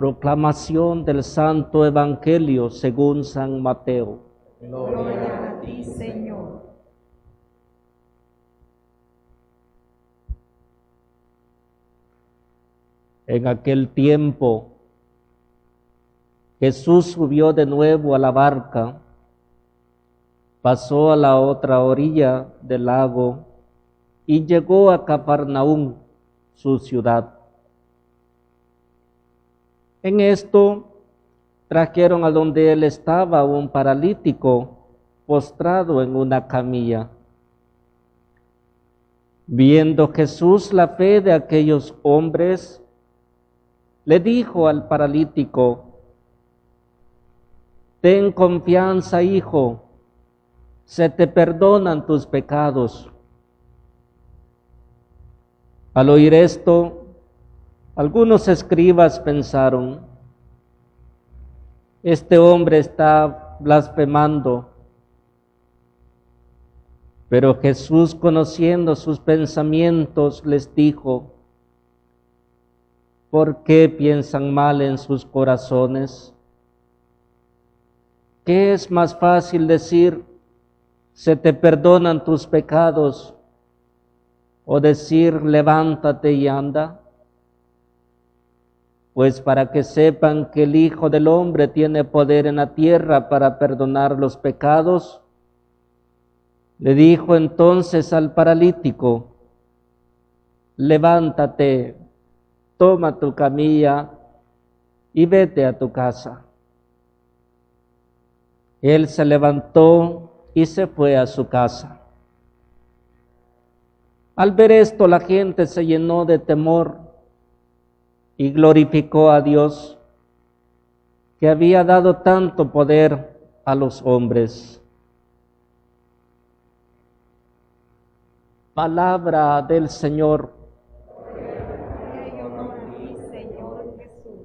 Proclamación del Santo Evangelio según San Mateo. Gloria a ti, Señor. En aquel tiempo, Jesús subió de nuevo a la barca, pasó a la otra orilla del lago y llegó a Cafarnaúm, su ciudad. En esto trajeron a donde él estaba un paralítico postrado en una camilla. Viendo Jesús la fe de aquellos hombres, le dijo al paralítico: ten confianza, hijo, se te perdonan tus pecados. Al oír esto, algunos escribas pensaron: este hombre está blasfemando. Pero Jesús, conociendo sus pensamientos, les dijo: ¿por qué piensan mal en sus corazones? ¿Qué es más fácil decir, se te perdonan tus pecados, o decir, levántate y anda? Pues para que sepan que el Hijo del Hombre tiene poder en la tierra para perdonar los pecados, le dijo entonces al paralítico: levántate, toma tu camilla y vete a tu casa. Él se levantó y se fue a su casa. Al ver esto, la gente se llenó de temor y glorificó a Dios, que había dado tanto poder a los hombres. Palabra del Señor. Gloria y honor a ti, Señor Jesús.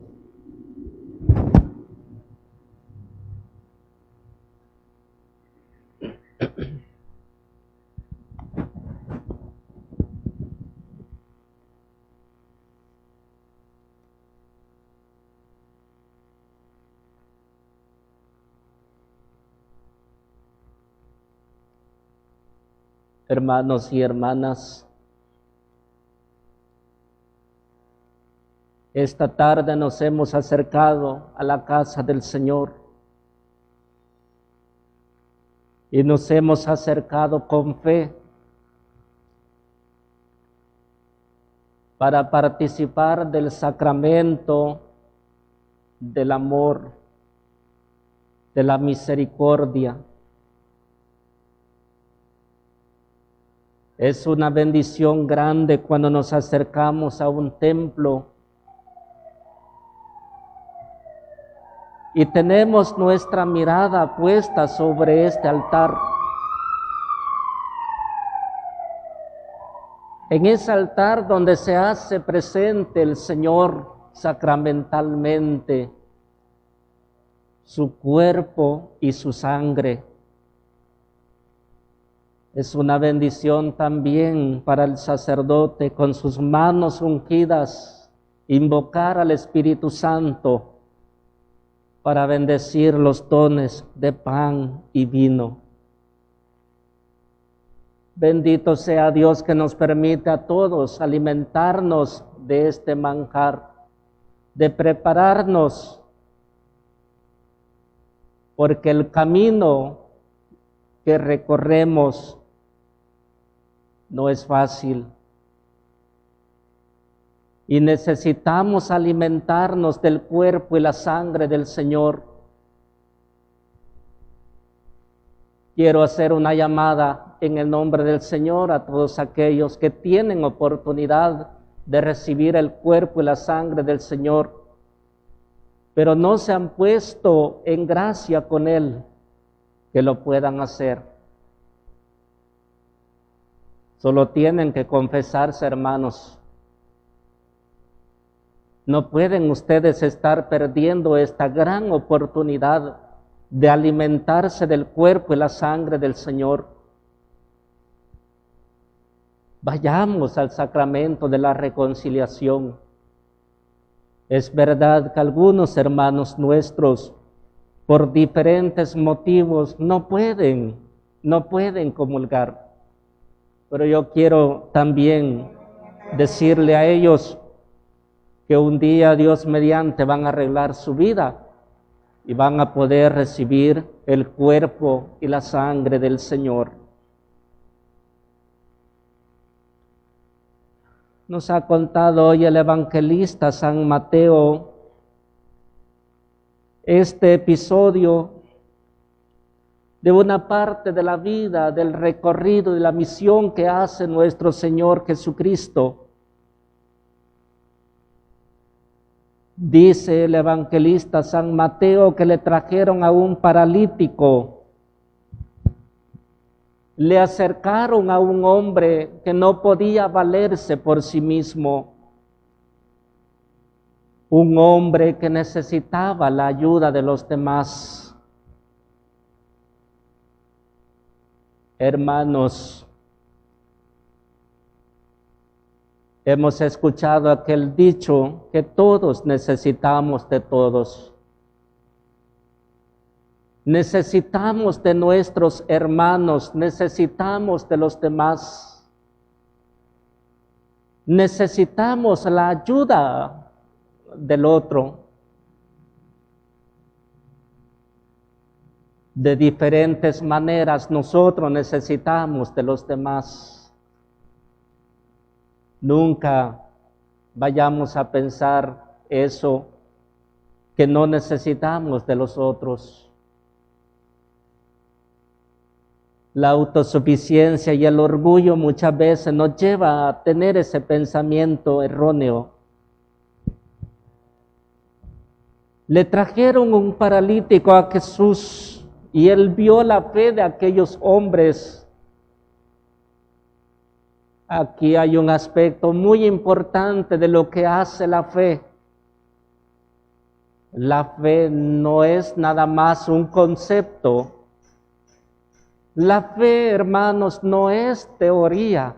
Hermanos y hermanas, esta tarde nos hemos acercado a la casa del Señor y nos hemos acercado con fe para participar del sacramento del amor, de la misericordia. Es una bendición grande cuando nos acercamos a un templo y tenemos nuestra mirada puesta sobre este altar. En ese altar donde se hace presente el Señor sacramentalmente, su cuerpo y su sangre. Es una bendición también para el sacerdote, con sus manos ungidas, invocar al Espíritu Santo para bendecir los dones de pan y vino. Bendito sea Dios que nos permite a todos alimentarnos de este manjar, de prepararnos, porque el camino que recorremos no es fácil y necesitamos alimentarnos del cuerpo y la sangre del Señor. Quiero hacer una llamada en el nombre del Señor a todos aquellos que tienen oportunidad de recibir el cuerpo y la sangre del Señor, pero no se han puesto en gracia con Él, que lo puedan hacer. Solo tienen que confesarse, hermanos. No pueden ustedes estar perdiendo esta gran oportunidad de alimentarse del cuerpo y la sangre del Señor. Vayamos al sacramento de la reconciliación. Es verdad que algunos hermanos nuestros, por diferentes motivos, no pueden comulgar. Pero yo quiero también decirle a ellos que un día, Dios mediante, van a arreglar su vida y van a poder recibir el cuerpo y la sangre del Señor. Nos ha contado hoy el evangelista San Mateo este episodio de una parte de la vida, del recorrido y la misión que hace nuestro Señor Jesucristo. Dice el evangelista San Mateo que le trajeron a un paralítico. Le acercaron a un hombre que no podía valerse por sí mismo. Un hombre que necesitaba la ayuda de los demás. Hermanos, hemos escuchado aquel dicho que todos necesitamos de todos. Necesitamos de nuestros hermanos, necesitamos de los demás. Necesitamos la ayuda del otro. De diferentes maneras nosotros necesitamos de los demás. Nunca vayamos a pensar eso, que no necesitamos de los otros. La autosuficiencia y el orgullo muchas veces nos lleva a tener ese pensamiento erróneo. Le trajeron un paralítico a Jesús y él vio la fe de aquellos hombres. Aquí hay un aspecto muy importante de lo que hace la fe. La fe no es nada más un concepto. La fe, hermanos, no es teoría.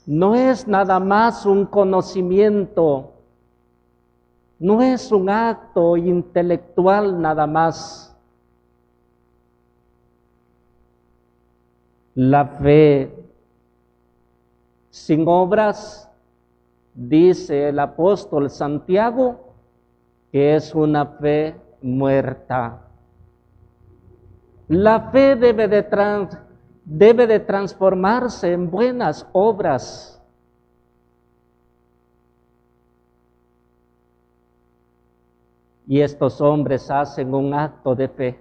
No es nada más un conocimiento. No es un acto intelectual nada más. La fe sin obras, dice el apóstol Santiago, que es una fe muerta. La fe debe de transformarse en buenas obras. Y estos hombres hacen un acto de fe.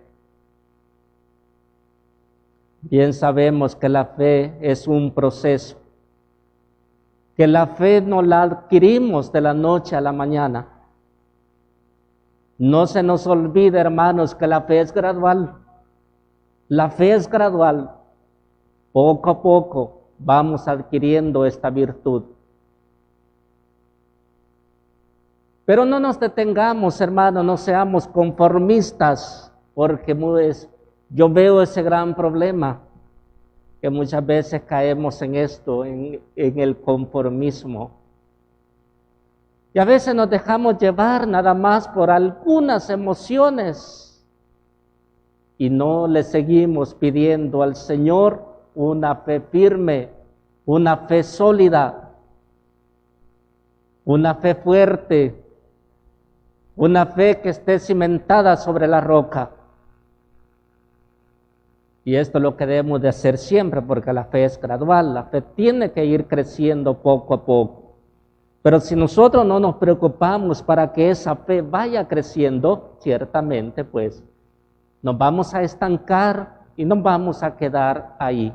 Bien sabemos que la fe es un proceso, que la fe no la adquirimos de la noche a la mañana. No se nos olvide, hermanos, que la fe es gradual. La fe es gradual. Poco a poco vamos adquiriendo esta virtud. Pero no nos detengamos, hermanos, no seamos conformistas, porque yo veo ese gran problema, que muchas veces caemos en esto, en el conformismo. Y a veces nos dejamos llevar nada más por algunas emociones y no le seguimos pidiendo al Señor una fe firme, una fe sólida, una fe fuerte, una fe que esté cimentada sobre la roca. Y esto es lo que debemos de hacer siempre, porque la fe es gradual, la fe tiene que ir creciendo poco a poco. Pero si nosotros no nos preocupamos para que esa fe vaya creciendo, ciertamente pues nos vamos a estancar y nos vamos a quedar ahí.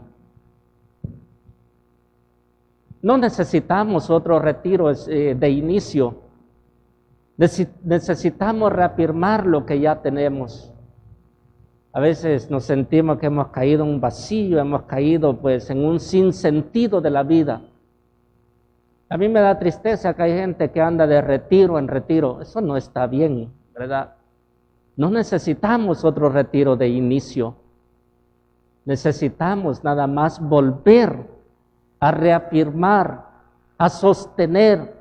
No necesitamos otro retiro de inicio. Necesitamos reafirmar lo que ya tenemos. A veces nos sentimos que hemos caído en un vacío, hemos caído pues en un sinsentido de la vida. A mí me da tristeza que hay gente que anda de retiro en retiro. Eso no está bien, ¿verdad? No necesitamos otro retiro de inicio. Necesitamos nada más volver a reafirmar, a sostener,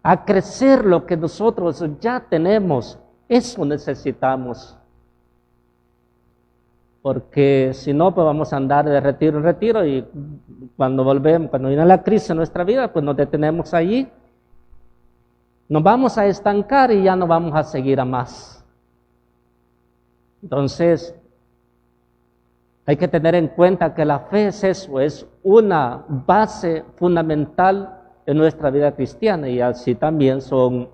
a crecer lo que nosotros ya tenemos. Eso necesitamos. Porque si no, pues vamos a andar de retiro en retiro y cuando volvemos, cuando viene la crisis en nuestra vida, pues nos detenemos allí. Nos vamos a estancar y ya no vamos a seguir a más. Entonces, hay que tener en cuenta que la fe es eso, es una base fundamental en nuestra vida cristiana, y así también son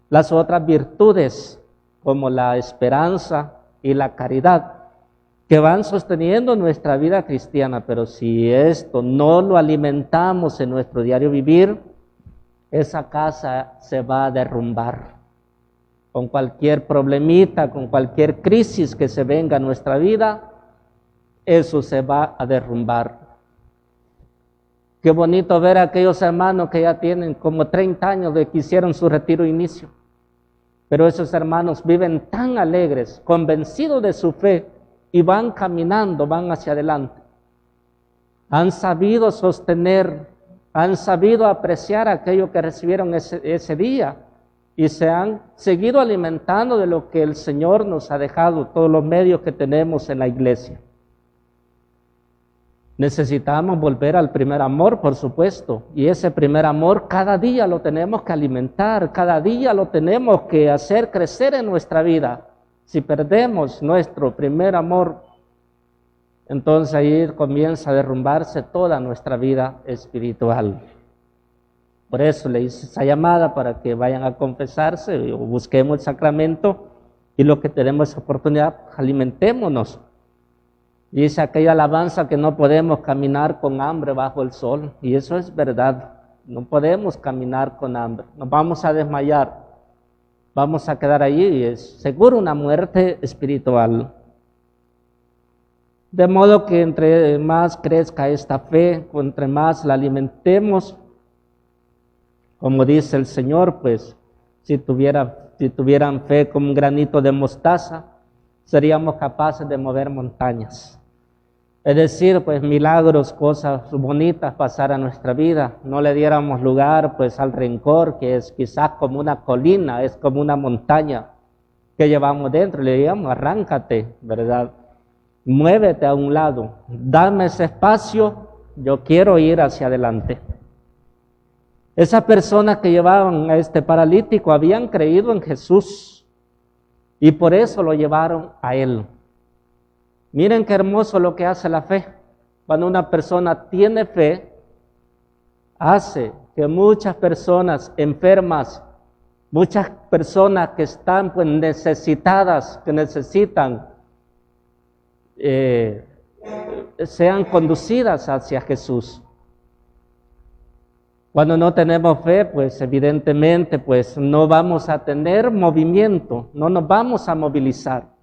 las otras virtudes como la esperanza y la caridad que van sosteniendo nuestra vida cristiana. Pero si esto no lo alimentamos en nuestro diario vivir, esa casa se va a derrumbar. Con cualquier problemita, con cualquier crisis que se venga a nuestra vida, eso se va a derrumbar. Qué bonito ver a aquellos hermanos que ya tienen como 30 años de que hicieron su retiro inicio. Pero esos hermanos viven tan alegres, convencidos de su fe, y van caminando, van hacia adelante. Han sabido sostener, han sabido apreciar aquello que recibieron ese día, y se han seguido alimentando de lo que el Señor nos ha dejado, todos los medios que tenemos en la iglesia. Necesitamos volver al primer amor, por supuesto, y ese primer amor cada día lo tenemos que alimentar, cada día lo tenemos que hacer crecer en nuestra vida. Si perdemos nuestro primer amor, entonces ahí comienza a derrumbarse toda nuestra vida espiritual. Por eso le hice esa llamada para que vayan a confesarse o busquemos el sacramento, y lo que tenemos esa oportunidad, alimentémonos. Dice aquella alabanza que no podemos caminar con hambre bajo el sol, y eso es verdad. No podemos caminar con hambre, nos vamos a desmayar, vamos a quedar allí y es seguro una muerte espiritual. De modo que entre más crezca esta fe, entre más la alimentemos, como dice el Señor, pues si tuvieran fe como un granito de mostaza, seríamos capaces de mover montañas. Es decir, pues milagros, cosas bonitas pasar a nuestra vida. No le diéramos lugar pues al rencor, que es quizás como una colina, es como una montaña que llevamos dentro. Le diríamos, arráncate, ¿verdad? Muévete a un lado, dame ese espacio, yo quiero ir hacia adelante. Esas personas que llevaban a este paralítico habían creído en Jesús y por eso lo llevaron a Él. Miren qué hermoso lo que hace la fe. Cuando una persona tiene fe, hace que muchas personas enfermas, muchas personas que están pues necesitadas, que necesitan, sean conducidas hacia Jesús. Cuando no tenemos fe, pues evidentemente pues no vamos a tener movimiento, no nos vamos a movilizar.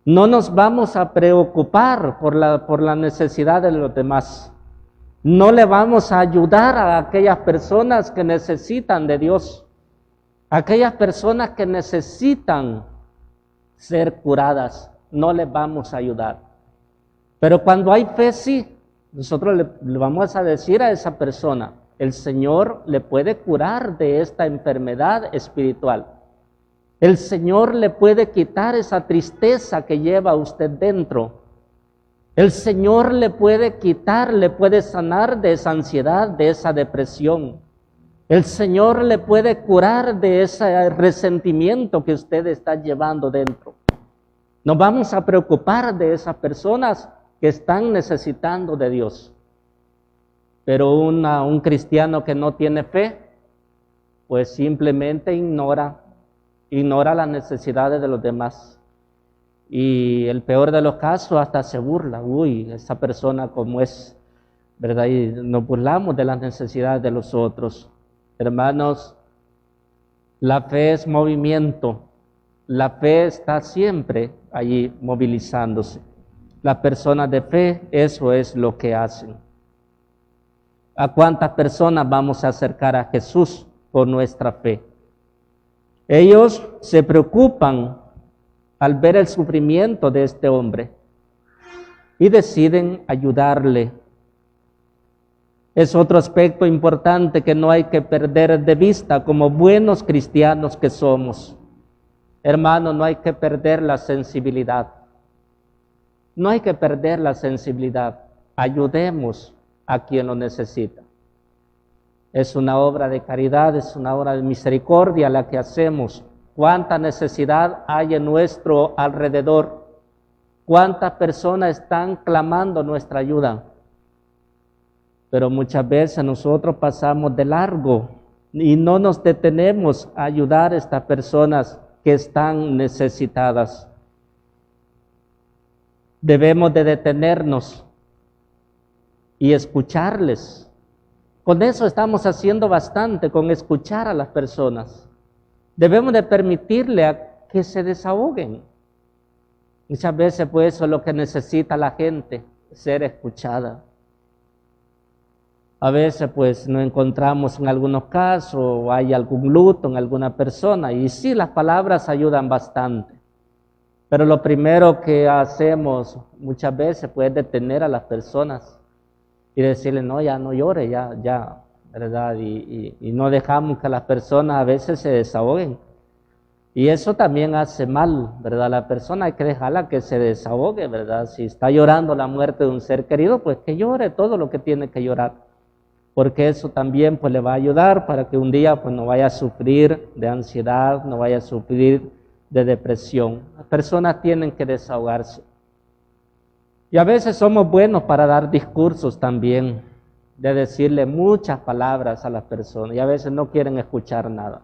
No nos vamos a preocupar por la necesidad de los demás. No le vamos a ayudar a aquellas personas que necesitan de Dios. Aquellas personas que necesitan ser curadas, no les vamos a ayudar. Pero cuando hay fe, sí, nosotros le vamos a decir a esa persona, el Señor le puede curar de esta enfermedad espiritual. El Señor le puede quitar esa tristeza que lleva usted dentro. El Señor le puede quitar, le puede sanar de esa ansiedad, de esa depresión. El Señor le puede curar de ese resentimiento que usted está llevando dentro. Nos vamos a preocupar de esas personas que están necesitando de Dios. Pero un cristiano que no tiene fe, pues simplemente ignora las necesidades de los demás. Y el peor de los casos, hasta se burla. Uy, esa persona como es, ¿verdad? Y nos burlamos de las necesidades de los otros. Hermanos, la fe es movimiento. La fe está siempre allí movilizándose. Las personas de fe, eso es lo que hacen. ¿A cuántas personas vamos a acercar a Jesús por nuestra fe? Ellos se preocupan al ver el sufrimiento de este hombre y deciden ayudarle. Es otro aspecto importante que no hay que perder de vista como buenos cristianos que somos. Hermano, no hay que perder la sensibilidad. No hay que perder la sensibilidad. Ayudemos a quien lo necesita. Es una obra de caridad, es una obra de misericordia la que hacemos. ¿Cuánta necesidad hay en nuestro alrededor? ¿Cuántas personas están clamando nuestra ayuda? Pero muchas veces nosotros pasamos de largo y no nos detenemos a ayudar a estas personas que están necesitadas. Debemos de detenernos y escucharles. Con eso estamos haciendo bastante, con escuchar a las personas. Debemos de permitirle a que se desahoguen. Muchas veces pues eso es lo que necesita la gente, ser escuchada. A veces pues nos encontramos en algunos casos, o hay algún luto en alguna persona, y sí, las palabras ayudan bastante. Pero lo primero que hacemos muchas veces pues, es detener a las personas y decirle, no, ya no llore, ya, ¿verdad? Y no dejamos que las personas a veces se desahoguen. Y eso también hace mal, ¿verdad? La persona hay que dejarla que se desahogue, ¿verdad? Si está llorando la muerte de un ser querido, pues que llore todo lo que tiene que llorar. Porque eso también pues le va a ayudar para que un día pues no vaya a sufrir de ansiedad, no vaya a sufrir de depresión. Las personas tienen que desahogarse. Y a veces somos buenos para dar discursos también, de decirle muchas palabras a las personas, y a veces no quieren escuchar nada.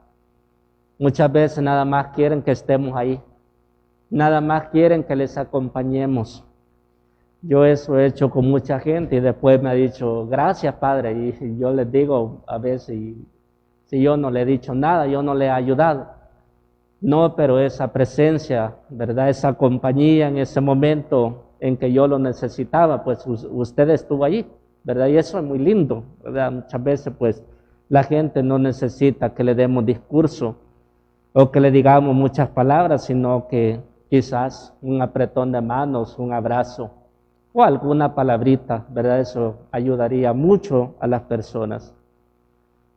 Muchas veces nada más quieren que estemos ahí, nada más quieren que les acompañemos. Yo eso he hecho con mucha gente y después me ha dicho, gracias Padre, y yo les digo a veces, si yo no le he dicho nada, yo no le he ayudado. No, pero esa presencia, ¿verdad? Esa compañía en ese momento en que yo lo necesitaba, pues usted estuvo allí, ¿verdad? Y eso es muy lindo, ¿verdad? Muchas veces pues la gente no necesita que le demos discurso o que le digamos muchas palabras, sino que quizás un apretón de manos, un abrazo o alguna palabrita, ¿verdad? Eso ayudaría mucho a las personas.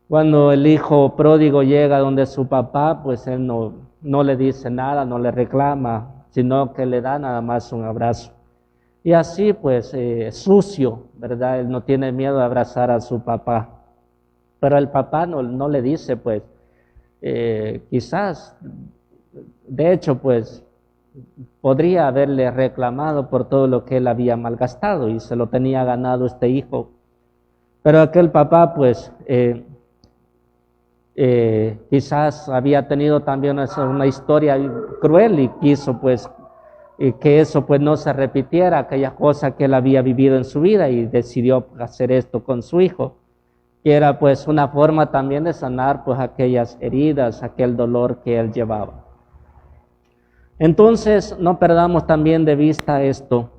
Cuando el hijo pródigo llega donde su papá, pues él no le dice nada, no le reclama, sino que le da nada más un abrazo. Y así pues sucio, ¿verdad? Él no tiene miedo de abrazar a su papá. Pero el papá no le dice pues, quizás, de hecho pues, podría haberle reclamado por todo lo que él había malgastado y se lo tenía ganado este hijo. Pero aquel papá pues quizás había tenido también una historia cruel y quiso pues que eso pues no se repitiera, aquella cosa que él había vivido en su vida, y decidió hacer esto con su hijo, que era pues una forma también de sanar pues aquellas heridas, aquel dolor que él llevaba. Entonces no perdamos también de vista esto,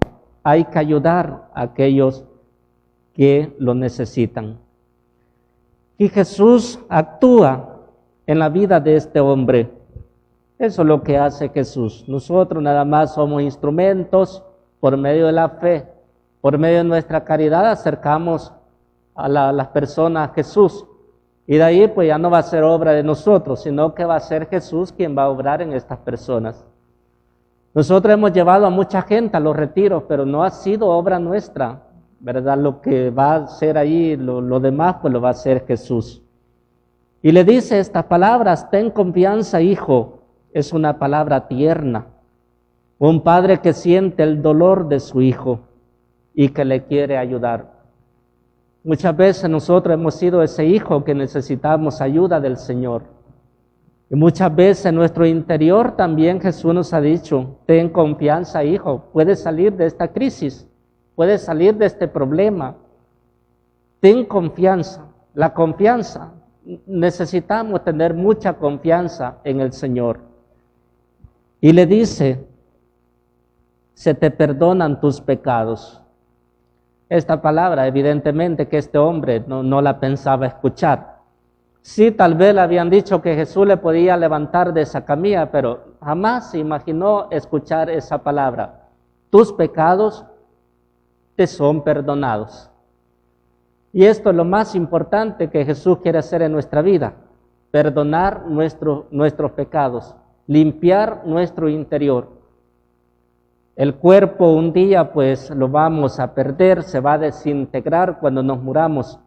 hay que ayudar a aquellos que lo necesitan. Y Jesús actúa en la vida de este hombre. Eso es lo que hace Jesús. Nosotros nada más somos instrumentos por medio de la fe, por medio de nuestra caridad acercamos a las personas a Jesús. Y de ahí pues ya no va a ser obra de nosotros, sino que va a ser Jesús quien va a obrar en estas personas. Nosotros hemos llevado a mucha gente a los retiros, pero no ha sido obra nuestra, ¿verdad? Lo que va a ser ahí, lo demás pues lo va a hacer Jesús. Y le dice estas palabras, ten confianza, hijo. Es una palabra tierna. Un padre que siente el dolor de su hijo y que le quiere ayudar. Muchas veces nosotros hemos sido ese hijo que necesitamos ayuda del Señor. Y muchas veces en nuestro interior también Jesús nos ha dicho, ten confianza, hijo, puedes salir de esta crisis, puedes salir de este problema. Ten confianza. La confianza, necesitamos tener mucha confianza en el Señor. Y le dice, se te perdonan tus pecados. Esta palabra, evidentemente que este hombre no la pensaba escuchar. Sí, tal vez le habían dicho que Jesús le podía levantar de esa camilla, pero jamás se imaginó escuchar esa palabra. Tus pecados te son perdonados. Y esto es lo más importante que Jesús quiere hacer en nuestra vida, perdonar nuestros pecados, limpiar nuestro interior. El cuerpo un día pues lo vamos a perder, se va a desintegrar cuando nos muramos,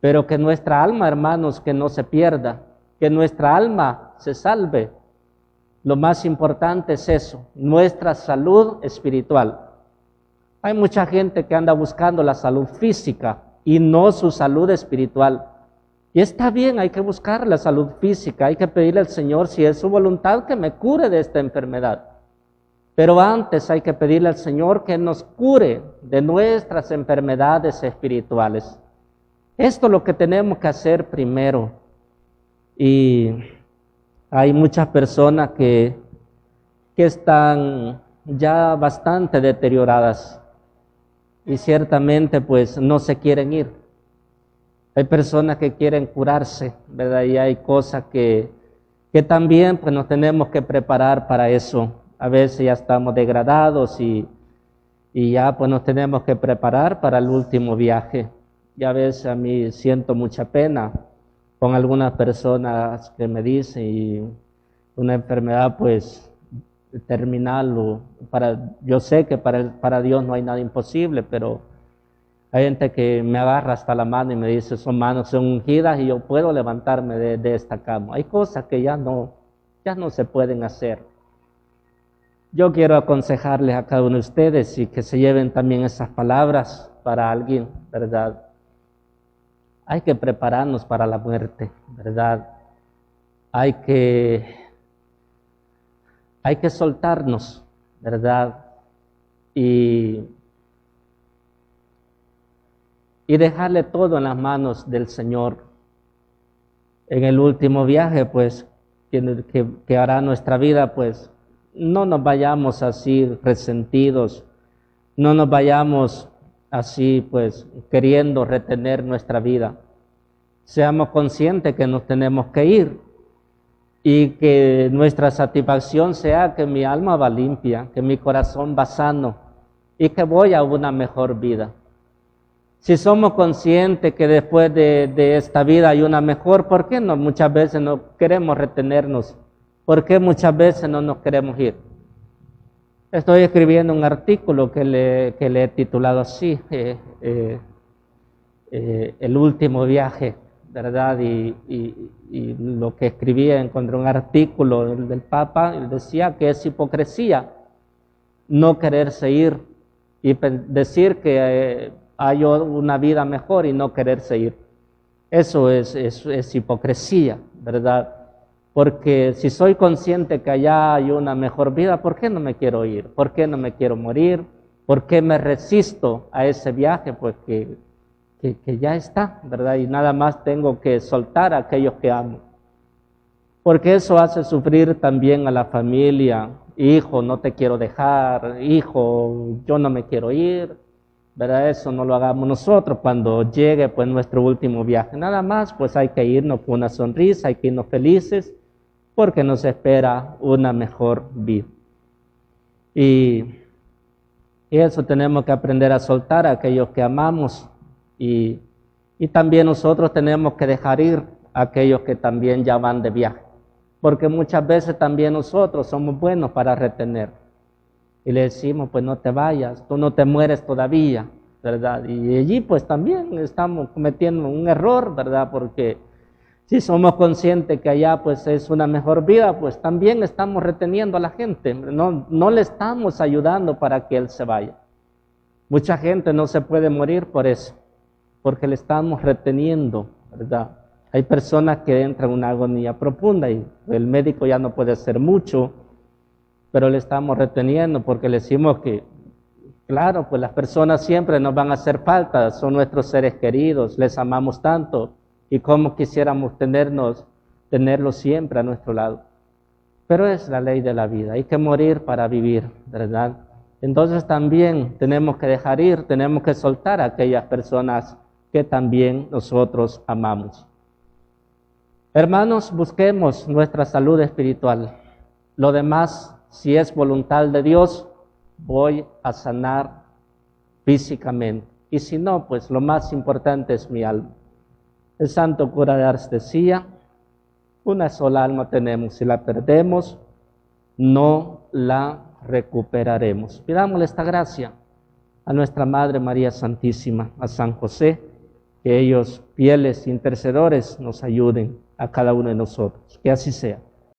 pero que nuestra alma, hermanos, que no se pierda, que nuestra alma se salve. Lo más importante es eso, nuestra salud espiritual. Hay mucha gente que anda buscando la salud física y no su salud espiritual. Y está bien, hay que buscar la salud física, hay que pedirle al Señor, si es su voluntad, que me cure de esta enfermedad. Pero antes hay que pedirle al Señor que nos cure de nuestras enfermedades espirituales. Esto es lo que tenemos que hacer primero. Y hay muchas personas que están ya bastante deterioradas y ciertamente pues no se quieren ir. Hay personas que quieren curarse, ¿verdad? Y hay cosas que también pues nos tenemos que preparar para eso. A veces ya estamos degradados y ya pues nos tenemos que preparar para el último viaje. Y a veces a mí siento mucha pena con algunas personas que me dicen, y una enfermedad pues terminal, yo sé que para Dios no hay nada imposible, pero hay gente que me agarra hasta la mano y me dice, son manos son ungidas y yo puedo levantarme de esta cama. Hay cosas que ya no se pueden hacer. Yo quiero aconsejarles a cada uno de ustedes y que se lleven también esas palabras para alguien, ¿verdad? Hay que prepararnos para la muerte, ¿verdad? Hay que soltarnos, ¿verdad? Y dejarle todo en las manos del Señor. En el último viaje, pues, que hará nuestra vida, pues, no nos vayamos así resentidos, no nos vayamos así, pues, queriendo retener nuestra vida. Seamos conscientes que nos tenemos que ir y que nuestra satisfacción sea que mi alma va limpia, que mi corazón va sano y que voy a una mejor vida. Si somos conscientes que después de esta vida hay una mejor, ¿por qué no muchas veces no queremos retenernos? ¿Por qué muchas veces no nos queremos ir? Estoy escribiendo un artículo que le he titulado así, El último viaje, ¿verdad? Y lo que escribía, encontré un artículo del Papa, y decía que es hipocresía no quererse ir y decir que hay una vida mejor y no quererse ir. Eso es hipocresía, ¿verdad? Porque si soy consciente que allá hay una mejor vida, ¿por qué no me quiero ir? ¿Por qué no me quiero morir? ¿Por qué me resisto a ese viaje? Pues que ya está, ¿verdad? Y nada más tengo que soltar a aquellos que amo. Porque eso hace sufrir también a la familia. Hijo, no te quiero dejar. Hijo, yo no me quiero ir. ¿Verdad? Eso no lo hagamos nosotros cuando llegue pues nuestro último viaje. Nada más pues hay que irnos con una sonrisa, hay que irnos felices porque nos espera una mejor vida. Y eso tenemos que aprender a soltar a aquellos que amamos y también nosotros tenemos que dejar ir a aquellos que también ya van de viaje. Porque muchas veces también nosotros somos buenos para retener. Y le decimos, pues no te vayas, tú no te mueres todavía, ¿verdad? Y allí pues también estamos cometiendo un error, ¿verdad? Porque si somos conscientes que allá pues es una mejor vida, pues también estamos reteniendo a la gente, no le estamos ayudando para que él se vaya. Mucha gente no se puede morir por eso, porque le estamos reteniendo, ¿verdad? Hay personas que entran en una agonía profunda y el médico ya no puede hacer mucho, pero le estamos reteniendo porque le decimos que, claro, pues las personas siempre nos van a hacer falta, son nuestros seres queridos, les amamos tanto y como quisiéramos tenerlos siempre a nuestro lado. Pero es la ley de la vida, hay que morir para vivir, ¿verdad? Entonces también tenemos que dejar ir, tenemos que soltar a aquellas personas que también nosotros amamos. Hermanos, busquemos nuestra salud espiritual. Lo demás, si es voluntad de Dios, voy a sanar físicamente. y si no, pues lo más importante es mi alma. El santo cura de Ars decía, una sola alma tenemos, si la perdemos, no la recuperaremos. Pidámosle esta gracia a nuestra Madre María Santísima, a San José, que ellos, fieles intercedores, nos ayuden a cada uno de nosotros. Que así sea.